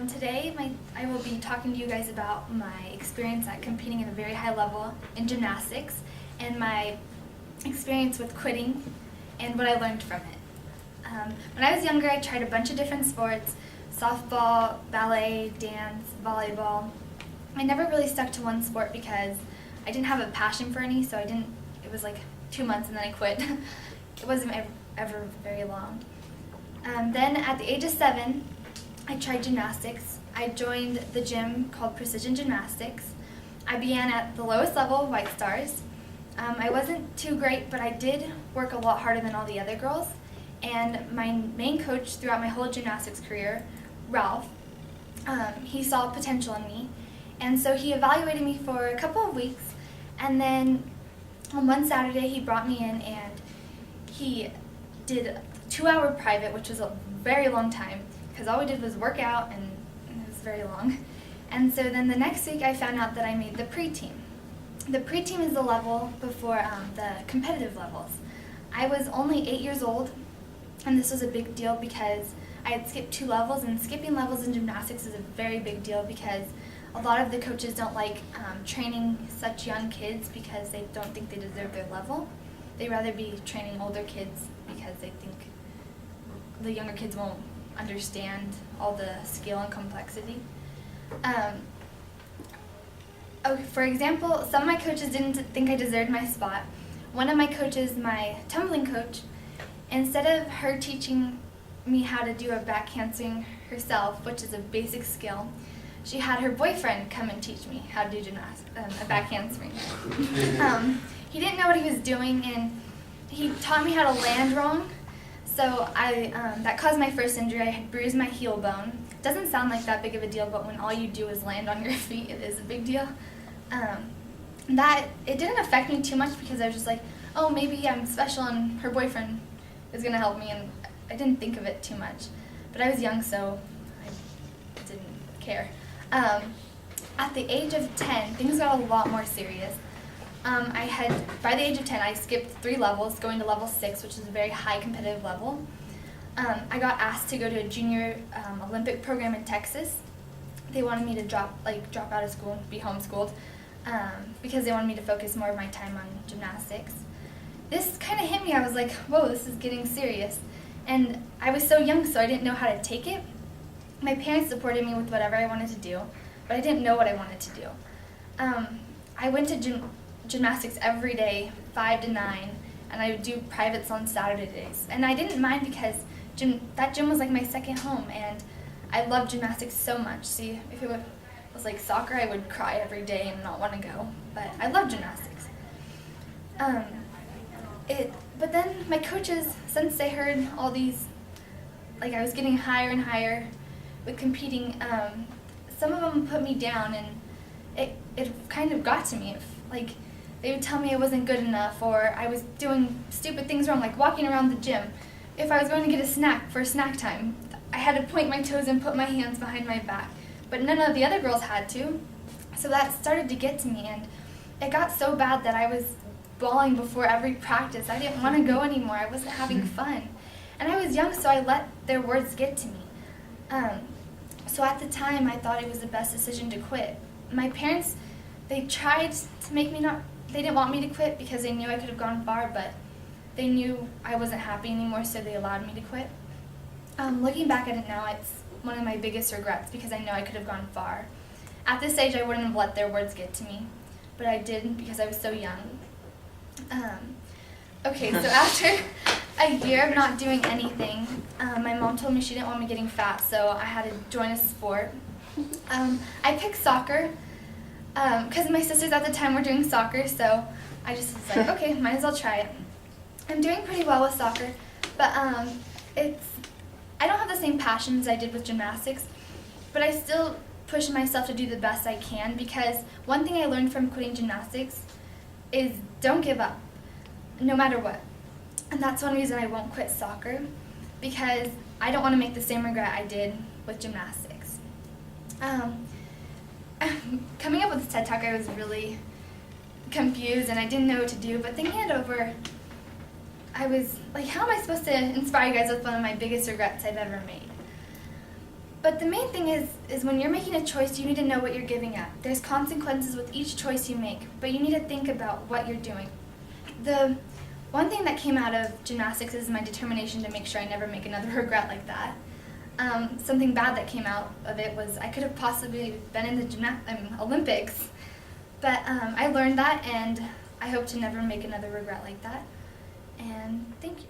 Today I will be talking to you guys about my experience at competing at a very high level in gymnastics and my experience with quitting and what I learned from it. When I was younger, I tried a bunch of different sports: softball, ballet, dance, volleyball. I never really stuck to one sport because I didn't have a passion for any, so it was like 2 months and then I quit. It wasn't ever very long. Then at the age of 7, I tried gymnastics. I joined the gym called Precision Gymnastics. I began at the lowest level, White Stars. I wasn't too great, but I did work a lot harder than all the other girls. And my main coach throughout my whole gymnastics career, Ralph, he saw potential in me. And so he evaluated me for a couple of weeks. And then on one Saturday, he brought me in and he did a 2-hour private, which was a very long time, because all we did was work out and it was very long. And so then the next week I found out that I made the pre-team. The pre-team is the level before the competitive levels. I was only 8 years old, and this was a big deal because I had skipped 2 levels, and skipping levels in gymnastics is a very big deal because a lot of the coaches don't like training such young kids because they don't think they deserve their level. They'd rather be training older kids because they think the younger kids won't understand all the skill and complexity. For example, some of my coaches didn't think I deserved my spot. One of my coaches, my tumbling coach, instead of her teaching me how to do a back handspring herself, which is a basic skill, she had her boyfriend come and teach me how to do a back handspring. He didn't know what he was doing, and he taught me how to land wrong. So that caused my first injury. I had bruised my heel bone. It doesn't sound like that big of a deal, but when all you do is land on your feet, it is a big deal. It didn't affect me too much because I was just like, oh, maybe I'm special and her boyfriend is going to help me, and I didn't think of it too much. But I was young, so I didn't care. At the age of 10, things got a lot more serious. By the age of 10, I skipped 3 levels, going to level 6, which is a very high competitive level. I got asked to go to a junior Olympic program in Texas. They wanted me to drop out of school and be homeschooled because they wanted me to focus more of my time on gymnastics. This kind of hit me. I was like, whoa, this is getting serious. And I was so young, so I didn't know how to take it. My parents supported me with whatever I wanted to do, but I didn't know what I wanted to do. I went to gymnastics every day, 5 to 9, and I would do privates on Saturdays. And I didn't mind because that gym was like my second home, and I loved gymnastics so much. See, if it was like soccer, I would cry every day and not want to go, but I loved gymnastics. But then my coaches, since they heard all these, I was getting higher and higher with competing, some of them put me down, and it kind of got to me. They would tell me I wasn't good enough, or I was doing stupid things wrong, like walking around the gym. If I was going to get a snack for snack time, I had to point my toes and put my hands behind my back. But none of the other girls had to. So that started to get to me, and it got so bad that I was bawling before every practice. I didn't want to go anymore. I wasn't having fun. And I was young, so I let their words get to me. So at the time, I thought it was the best decision to quit. My parents, they tried to make me they didn't want me to quit because they knew I could have gone far, but they knew I wasn't happy anymore, so they allowed me to quit. Looking back at it now, it's one of my biggest regrets because I know I could have gone far. At this age, I wouldn't have let their words get to me, but I did because I was so young. So after a year of not doing anything, my mom told me she didn't want me getting fat, so I had to join a sport. I picked soccer because my sisters at the time were doing soccer, so I just was like, okay, might as well try it. I'm doing pretty well with soccer, but I don't have the same passion as I did with gymnastics, but I still push myself to do the best I can because one thing I learned from quitting gymnastics is don't give up, no matter what. And that's one reason I won't quit soccer, because I don't want to make the same regret I did with gymnastics. Coming up with this TED Talk, I was really confused and I didn't know what to do, but thinking it over, I was like, how am I supposed to inspire you guys with one of my biggest regrets I've ever made? But the main thing is when you're making a choice, you need to know what you're giving up. There's consequences with each choice you make, but you need to think about what you're doing. The one thing that came out of gymnastics is my determination to make sure I never make another regret like that. Something bad that came out of it was I could have possibly been in the Olympics, but I learned that, and I hope to never make another regret like that. And thank you.